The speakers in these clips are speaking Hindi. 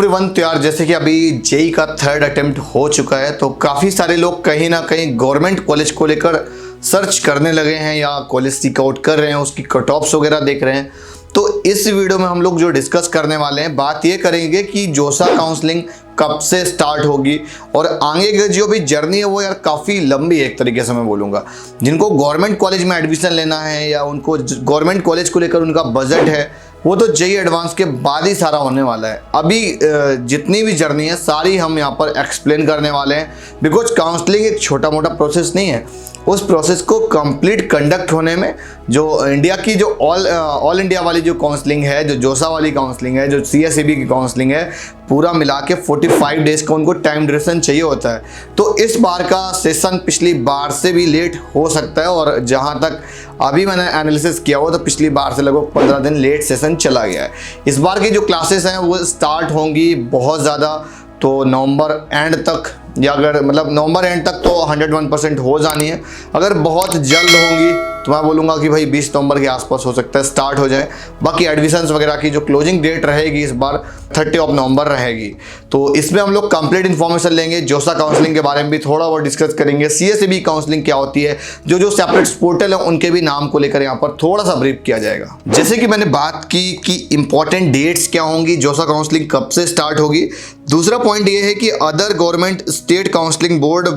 एवरीवन, तो यार जैसे कि अभी जेई का थर्ड अटेम्प्ट हो चुका है तो काफ़ी सारे लोग कहीं ना कहीं गवर्नमेंट कॉलेज को लेकर सर्च करने लगे हैं या कॉलेज सीक आउट कर रहे हैं, उसकी कट ऑफ्स वगैरह देख रहे हैं। तो इस वीडियो में हम लोग जो डिस्कस करने वाले हैं, बात ये करेंगे कि जोसा काउंसलिंग कब से स्टार्ट होगी और आगे की जो भी जर्नी है वो यार काफ़ी लंबी है। एक तरीके से मैं बोलूँगा, जिनको गवर्नमेंट कॉलेज में एडमिशन लेना है या उनको गवर्नमेंट कॉलेज को लेकर उनका बजट है, वो तो जेई एडवांस के बाद ही सारा होने वाला है। अभी जितनी भी जर्नी है सारी हम यहाँ पर एक्सप्लेन करने वाले हैं, बिकॉज काउंसलिंग एक छोटा मोटा प्रोसेस नहीं है। उस प्रोसेस को कंप्लीट कंडक्ट होने में जो इंडिया की जो ऑल इंडिया वाली जो काउंसलिंग है, जो जोसा वाली काउंसलिंग है, जो सीएसईबी की काउंसलिंग है, पूरा मिला के 45 डेज का उनको टाइम ड्यूरेशन चाहिए होता है। तो इस बार का सेशन पिछली बार से भी लेट हो सकता है और जहाँ तक अभी मैंने एनालिसिस किया हुआ तो पिछली बार से लगभग 15 दिन लेट सेशन चला गया है। इस बार की जो क्लासेस हैं वो स्टार्ट होंगी बहुत ज़्यादा, तो नवंबर एंड तक, या अगर मतलब नवंबर एंड तक तो 101% हो जानी है। अगर बहुत जल्द होंगी तो मैं बोलूँगा कि भाई 20 नवंबर के आसपास हो सकता है स्टार्ट हो जाए। बाकी एडमिशन्स वगैरह की जो क्लोजिंग डेट रहेगी इस बार 30 नवंबर रहेगी। तो इसमें हम लोग कंप्लीट इन्फॉर्मेशन लेंगे, जोसा काउंसलिंग के बारे में भी थोड़ा बहुत डिस्कस करेंगे, सीएसईबी काउंसलिंग क्या होती है, जो सेपरेट पोर्टल है उनके भी नाम को लेकर यहाँ पर थोड़ा सा ब्रीफ किया जाएगा। जैसे कि मैंने बात की कि इंपॉर्टेंट डेट्स क्या होंगी, जोसा काउंसलिंग कब से स्टार्ट होगी। दूसरा पॉइंट ये है कि other government state counselling board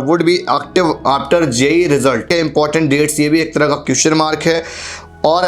would be active after JEE result. Important dates, ये भी एक तरह का क्वेश्चन मार्क है और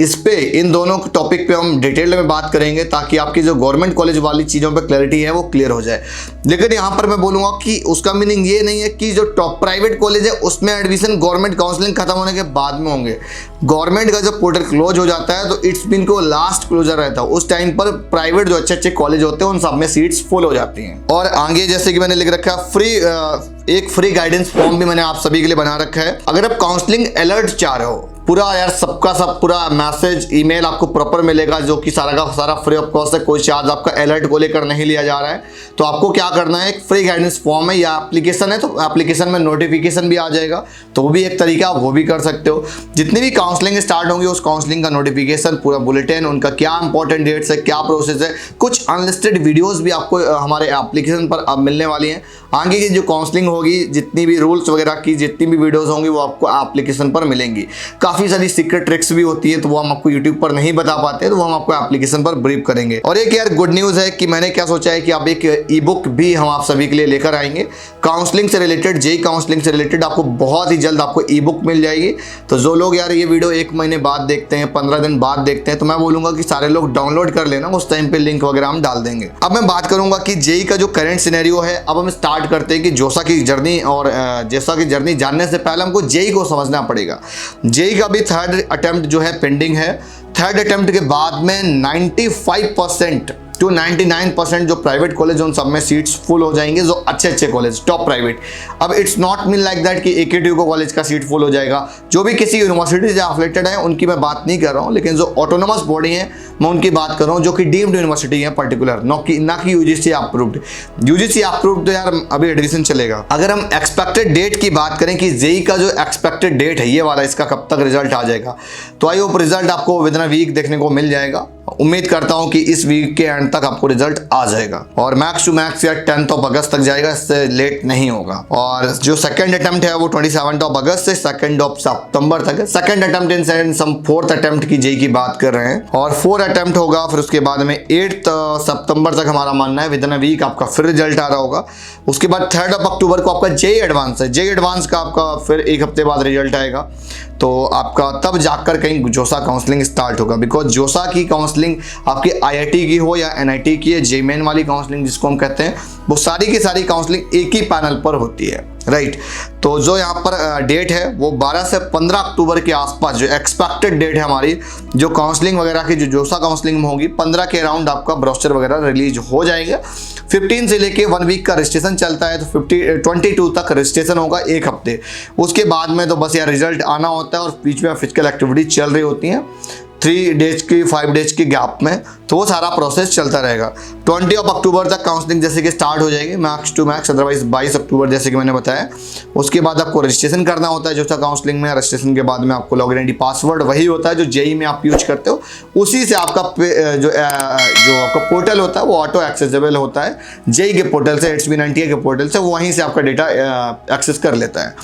इस पे इन दोनों टॉपिक पे हम डिटेल में बात करेंगे ताकि आपकी जो गवर्नमेंट कॉलेज वाली चीज़ों पे क्लैरिटी है वो क्लियर हो जाए। लेकिन यहाँ पर मैं बोलूँगा कि उसका मीनिंग ये नहीं है कि जो टॉप प्राइवेट कॉलेज है उसमें एडमिशन गवर्नमेंट काउंसलिंग खत्म होने के बाद में होंगे। गवर्नमेंट का जब पोर्टल क्लोज हो जाता है तो इट्स मीन को लास्ट क्लोजर रहता है, उस टाइम पर प्राइवेट जो अच्छे अच्छे कॉलेज होते हैं उन सब में सीट्स फुल हो जाती हैं। और आगे जैसे कि मैंने लिख रखा है एक फ्री गाइडेंस फॉर्म भी मैंने आप सभी के लिए बना रखा है। अगर आप काउंसलिंग अलर्ट चाह रहे हो, पूरा यार सबका सब पूरा मैसेज ईमेल आपको प्रॉपर मिलेगा, जो कि सारा का सारा फ्री ऑफ कॉस्ट है, कोई चार्ज आपका अलर्ट को लेकर नहीं लिया जा रहा है। तो आपको क्या करना है, एक फ्री गाइडेंस फॉर्म है या एप्लीकेशन है, तो एप्लीकेशन में नोटिफिकेशन भी आ जाएगा, तो वो भी एक तरीका, आप वो भी कर सकते हो। जितनी भी काउंसलिंग स्टार्ट होंगी उस काउंसलिंग का नोटिफिकेशन, पूरा बुलेटिन, उनका क्या इंपॉर्टेंट डेट्स है, क्या प्रोसेस है, कुछ अनलिस्टेड वीडियोस भी आपको हमारे एप्लीकेशन पर अब मिलने वाली हैं। आगे की जो काउंसलिंग होगी, जितनी भी रूल्स वगैरह की जितनी भी वीडियोस होंगी वो आपको एप्लीकेशन पर मिलेंगी। काफ़ी सारी सीक्रेट ट्रिक्स भी होती है तो वो हम आपको यूट्यूब पर नहीं बता पाते, तो वो हम आपको एप्लीकेशन पर ब्रीफ करेंगे। और एक यार गुड न्यूज़ है कि मैंने क्या सोचा है कि अब एक ई बुक भी हम आप सभी के लिए लेकर आएंगे काउंसलिंग से रिलेटेड, जेई काउंसलिंग से रिलेटेड। आपको बहुत ही जल्द आपको ई बुक मिल जाएगी। तो जो लोग यार ये वीडियो 1 महीने बाद देखते हैं, 15 दिन बाद देखते हैं, तो मैं बोलूँगा कि सारे लोग डाउनलोड कर लेना, उस टाइम पर लिंक वगैरह हम डाल देंगे। अब मैं बात करूँगा कि जेई का जो करंट सिनेरियो है, अब हम स्टार्ट करते हैं कि जोसा की जर्नी, और जोसा की जर्नी जानने से पहले हमको जेई को समझना पड़ेगा। जेई का भी थर्ड अटेम्प्ट जो है पेंडिंग है। थर्ड अटेम्प्ट के बाद में 95% टू 99% जो प्राइवेट कॉलेज उन सब में सीट्स फुल हो जाएंगे, जो अच्छे अच्छे कॉलेज टॉप प्राइवेट। अब it's not mean like that कि AKTU को कॉलेज का सीट फुल हो जाएगा। जो भी किसी यूनिवर्सिटी से एफिलेटेड है उनकी मैं बात नहीं कर रहा हूँ, लेकिन जो ऑटोनोमस बॉडी है मैं उनकी बात कर रहा हूँ, जो कि डीम्ड यूनिवर्सिटी है पर्टिकुलर, ना कि UGC अप्रूव्ड। UGC अप्रूव्ड तो यार अभी एडमिशन चलेगा। अगर हम एक्सपेक्टेड डेट की बात करें कि जेई का जो एक्सपेक्टेड डेट है ये वाला, इसका कब तक रिजल्ट आ जाएगा, तो आई होप रिजल्ट आपको विद इन अ वीक देखने को मिल जाएगा। उम्मीद करता हूं कि इस वीक के एंड तक आपको रिजल्ट आ जाएगा और मैक्स टू मैक्स या 10 अगस्त तक जाएगा, इससे लेट नहीं होगा। और जो सेकंड अटेम्प्ट है वो 27 अगस्त से 2 सितंबर तक है। सेकंड अटेम्प्ट इन सेंस हम 4th अटेम्प्ट की जेई की बात कर रहे हैं, और 4 अटेम्प्ट होगा, फिर उसके बाद में 8 सितंबर तक हमारा मानना है विद इन अ वीक आपका फिर रिजल्ट आ रहा होगा। उसके बाद 3 अक्टूबर को आपका जेई एडवांस है। जेई एडवांस का आपका फिर 1 हफ्ते बाद रिजल्ट आएगा, तो आपका तब जाकर कहीं जोसा काउंसलिंग स्टार्ट होगा। बिकॉज जोसा की काउंसलिंग आपकी IIT की हो या NIT की है, जेई मेन वाली काउंसलिंग जिसको हम कहते हैं, वो सारी की सारी काउंसलिंग एक ही पैनल पर होती है, राइट। तो जो यहाँ पर डेट है वो 12 से 15 अक्टूबर के आसपास जो एक्सपेक्टेड डेट है हमारी, जो काउंसलिंग वगैरह की जो जोसा काउंसलिंग में होगी, 15 के अराउंड आपका ब्रोशर वगैरह रिलीज हो जाएगा। 15 से लेके 1 वीक का रजिस्ट्रेशन चलता है, तो 22 तक रजिस्ट्रेशन होगा, 1 हफ्ते। उसके बाद में तो बस यार रिजल्ट आना होता है और बीच में फिजिकल एक्टिविटी चल रही होती हैं। 3 डेज की 5 डेज की गैप में, तो वो सारा प्रोसेस चलता रहेगा। 20 अक्टूबर तक काउंसलिंग जैसे कि स्टार्ट हो जाएगी मैक्स टू मैक्स, अदरवाइज 22 अक्टूबर जैसे कि मैंने बताया। उसके बाद आपको रजिस्ट्रेशन करना होता है जो सा काउंसलिंग में। रजिस्ट्रेशन के बाद में आपको लॉगिन आईडी पासवर्ड वही होता है जो जेई में आप यूज करते हो, उसी से आपका जो आपका पोर्टल होता है वो ऑटो एक्सेसिबल होता है जेई के पोर्टल से, HB90 के पोर्टल से, वहीं से आपका डेटा एक्सेस कर लेता है।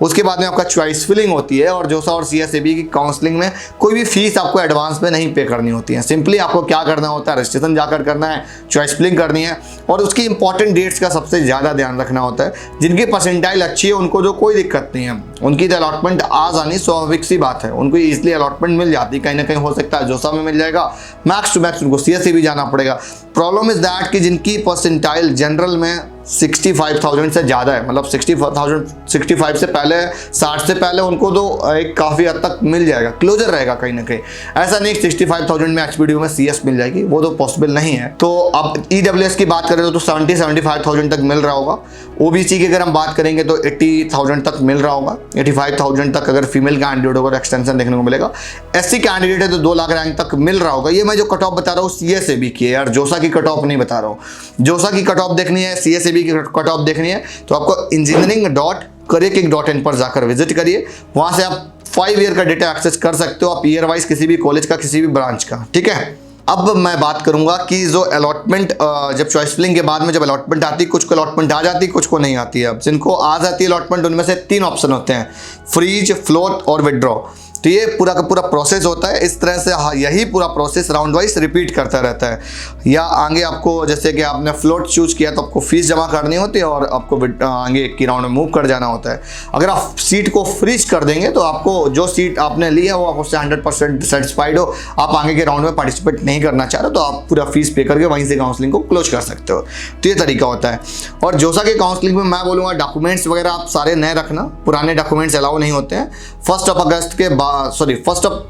उसके बाद में आपका चॉइस फिलिंग होती है, और जोसा और CSAB की काउंसलिंग में कोई भी फीस आपको एडवांस में नहीं पे करनी होती है। सिंपली आपको क्या करना होता है, रजिस्ट्रेशन जाकर करना है, चॉइस फिलिंग करनी है, और उसकी इंपॉर्टेंट डेट्स का सबसे ज़्यादा ध्यान रखना होता है। जिनकी परसेंटाइल अच्छी है उनको जो कोई दिक्कत नहीं है, उनकी तो अलॉटमेंट आ जानी स्वाभाविक सी बात है, उनको ईजिली अलॉटमेंट मिल जाती है। कहीं ना कहीं हो सकता है जोसा में मिल जाएगा, मैक्स टू मैक्स उनको CSAB जाना पड़ेगा। प्रॉब्लम इज दैट कि जिनकी परसेंटाइल जनरल में 65,000 से ज़्यादा है, मतलब 65 से पहले, 60 से पहले, उनको तो एक काफ़ी हद तक मिल जाएगा, क्लोजर रहेगा कहीं ना कहीं। ऐसा नहीं 65,000 में HBDU में CS मिल जाएगी, वो तो पॉसिबल नहीं है। तो अब EWS की बात करें तो 70-75,000 तक मिल रहा होगा। OBC की अगर हम बात करेंगे तो 80,000 तक मिल रहा होगा, 85,000 तक अगर फीमेल कैंडिडेट होगा तो एक्सटेंशन देखने को मिलेगा। SC कैंडिडेट है तो 2 लाख रैंक तक मिल रहा होगा। ये मैं जो कट ऑफ बता रहा हूँ CSAB की है यार, जोसा की कट ऑफ नहीं बता रहा हूँ। जोसा की कट ऑफ देखनी है, CSAB की कट ऑफ देखनी है तो आपको engineering.careerkick.in पर जाकर विजिट करिए। वहां से आप 5 ईयर का डेटा एक्सेस कर सकते हो, आप ईयर वाइज किसी भी कॉलेज का, किसी भी ब्रांच का, ठीक है। अब मैं बात करूंगा कि जो अलॉटमेंट, जब चॉइस फिलिंग के बाद में जब अलॉटमेंट आती है, कुछ को अलॉटमेंट आ जाती है, कुछ को नहीं आती है। अब जिनको आ जाती है अलॉटमेंट, उनमें से 3 ऑप्शन होते हैं, फ्रीज, फ्लोट और विड्रॉ। तो ये पूरा का पूरा प्रोसेस होता है। इस तरह से यही पूरा प्रोसेस राउंड वाइज रिपीट करता रहता है। या आगे आपको, जैसे कि आपने फ्लोट चूज किया तो आपको फीस जमा करनी होती है और आपको आगे की राउंड में मूव कर जाना होता है। अगर आप सीट को फ्रीज कर देंगे तो आपको जो सीट आपने ली है वो आप उससे 100% सेटिस्फाइड हो, आप आगे के राउंड में पार्टिसिपेट नहीं करना चाह रहे तो आप पूरा फीस पे करके वहीं से काउंसलिंग को क्लोज कर सकते हो। तो ये तरीका होता है। और जोसा के काउंसलिंग में मैं बोलूँगा डॉक्यूमेंट्स वगैरह आप सारे नए रखना, पुराने डॉक्यूमेंट्स अलाउ नहीं होते हैं। 1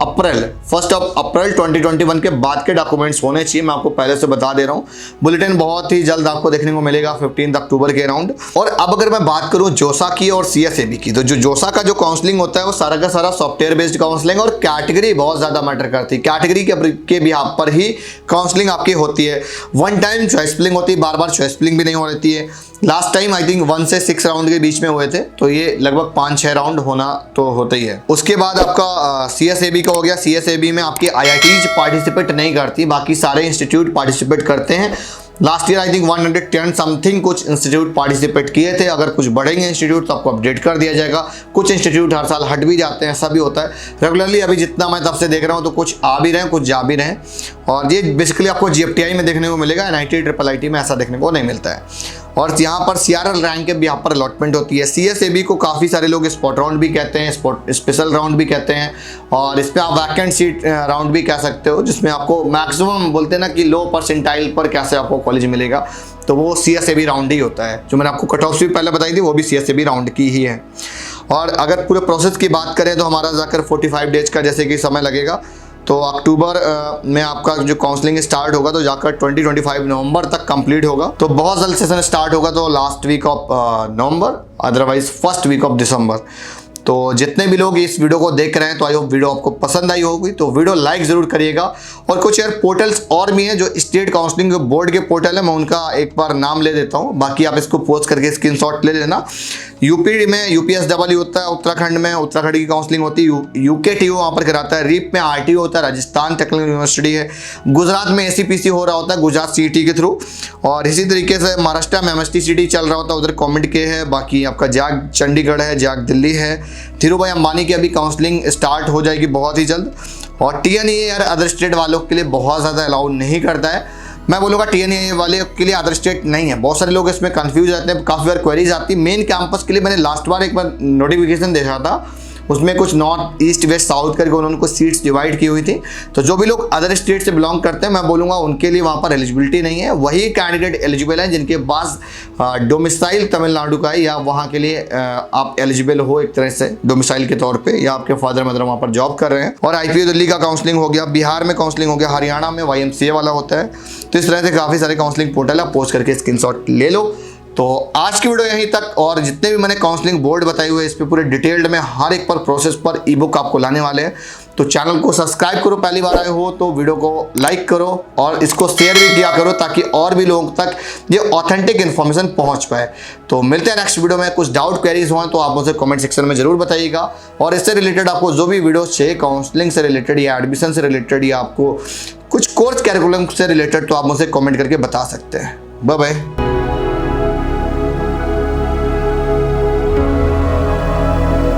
अप्रैल 2021 के बाद के डॉक्यूमेंट्स होने चाहिए, मैं आपको पहले से बता दे रहा हूँ। बुलेटिन बहुत ही जल्द आपको देखने को मिलेगा 15 अक्टूबर के अराउंड। और अब अगर मैं बात करूँ जोसा की और CSAB की, तो जो जोसा का जो काउंसलिंग होता है वो सारा का सारा सॉफ्टवेयर बेस्ड काउंसलिंग, और कैटेगरी बहुत ज़्यादा मैटर करती है। कैटेगरी के बिहाफ पर ही काउंसलिंग आपकी होती है। 1 टाइम चॉइस फिलिंग होती है, बार बार चॉइस फिलिंग भी नहीं हो रही है। लास्ट टाइम आई थिंक 1 से 6 राउंड के बीच में हुए थे, तो ये लगभग 5-6 राउंड होना तो होता ही है। उसके बाद आपका CSAB का हो गया। CSAB में आपकी IITs पार्टिसिपेट नहीं करती, बाकी सारे इंस्टीट्यूट पार्टिसिपेट करते हैं। Last year I think 110 something कुछ इंस्टीट्यूट पार्टिसिपेट किए थे। अगर कुछ बढ़ेंगे इंस्टीट्यूट तो आपको अपडेट कर दिया जाएगा। कुछ इंस्टीट्यूट हर साल हट भी जाते हैं, ऐसा भी होता है रेगुलरली। अभी जितना मैं तब से देख रहा हूँ तो कुछ आ भी रहे हैं, कुछ जा भी रहे हैं। और ये बेसिकली आपको GFTI में देखने को मिलेगा, NIT IIIT में ऐसा देखने को नहीं मिलता है। और यहाँ पर CRL रैंक के भी यहाँ पर अलॉटमेंट होती है। CSAB को काफ़ी सारे लोग स्पॉट राउंड भी कहते हैं, स्पेशल राउंड भी कहते हैं, और इस पर आप वैकेंट सीट राउंड भी कह सकते हो, जिसमें आपको मैक्सिमम बोलते हैं ना कि लो परसेंटाइल पर कैसे आपको कॉलेज मिलेगा, तो वो CSAB राउंड ही होता है। जो मैंने आपको कट ऑफ भी पहले बताई थी वो भी CSAB राउंड की ही है। और अगर पूरे प्रोसेस की बात करें तो हमारा जाकर 45 डेज का जैसे कि समय लगेगा। तो अक्टूबर में आपका जो काउंसलिंग स्टार्ट होगा तो जाकर 20-25 नवंबर तक कंप्लीट होगा। तो बहुत जल्द सेशन स्टार्ट होगा, तो last week of November, otherwise first week of December. तो जितने भी लोग इस वीडियो को देख रहे हैं तो आई होप वीडियो आपको पसंद आई होगी, तो वीडियो लाइक ज़रूर करिएगा। और कुछ यार पोर्टल्स और भी हैं जो स्टेट काउंसलिंग बोर्ड के पोर्टल है, मैं उनका एक बार नाम ले देता हूँ, बाकी आप इसको पोस्ट करके स्क्रीनशॉट ले लेना। यूपी में UPSW होता है, उत्तराखंड में उत्तराखंड की काउंसलिंग होती है, UKTU वहाँ पर कराता है, RIP में RTO होता है, राजस्थान टेक्निकल यूनिवर्सिटी है, गुजरात में ACPC हो रहा होता है गुजरात CET के थ्रू, और इसी तरीके से महाराष्ट्र में MST-CT चल रहा होता है, उधर कॉमेंट के है। बाकी आपका JAG चंडीगढ़ है, JAG दिल्ली है। धीरूभाई अंबानी की अभी काउंसलिंग स्टार्ट हो जाएगी बहुत ही जल्द। और TNEA यार अदर स्टेट वालों के लिए बहुत ज़्यादा अलाउ नहीं करता है। मैं बोलूँगा TNEA वाले के लिए अदर स्टेट नहीं है। बहुत सारे लोग इसमें कंफ्यूज रहते हैं, काफ़ी बार क्वेरीज आती है। मेन कैंपस के लिए मैंने लास्ट बार एक बार नोटिफिकेशन देखा था, उसमें कुछ नॉर्थ ईस्ट वेस्ट साउथ करके उन्होंने कुछ सीट्स डिवाइड की हुई थी। तो जो भी लोग अदर स्टेट से बिलोंग करते हैं, मैं बोलूँगा उनके लिए वहाँ पर एलिजिबिलिटी नहीं है। वही कैंडिडेट एलिजिबल हैं जिनके पास डोमिसाइल तमिलनाडु का है, या वहाँ के लिए आप एलिजिबल हो एक तरह से डोमिसाइल के तौर पे, या आपके फादर मदर वहाँ पर जॉब कर रहे हैं। और IPO दिल्ली का काउंसलिंग हो गया, बिहार में काउंसलिंग हो गया, हरियाणा में YMCA वाला होता है। तो इस तरह से काफ़ी सारे काउंसलिंग पोर्टल है, पोस्ट करके स्क्रीनशॉट ले लो। तो आज की वीडियो यहीं तक, और जितने भी मैंने काउंसलिंग बोर्ड बताए हुए इस पे पूरे डिटेल्ड में हर एक पर प्रोसेस पर ई बुक आपको लाने वाले हैं। तो चैनल को सब्सक्राइब करो, पहली बार आए हो तो वीडियो को लाइक करो और इसको शेयर भी किया करो ताकि और भी लोगों तक ये ऑथेंटिक इन्फॉर्मेशन पहुंच पाए। तो मिलते हैं नेक्स्ट वीडियो में। कुछ डाउट क्वेरीज हो तो आप मुझे कमेंट सेक्शन में जरूर बताइएगा, और इससे रिलेटेड आपको जो भी वीडियो चाहिए काउंसलिंग से रिलेटेड या एडमिशन से रिलेटेड या आपको कुछ कोर्स कैरिकुलम से रिलेटेड, तो आप मुझे कमेंट करके बता सकते हैं। Bye bye.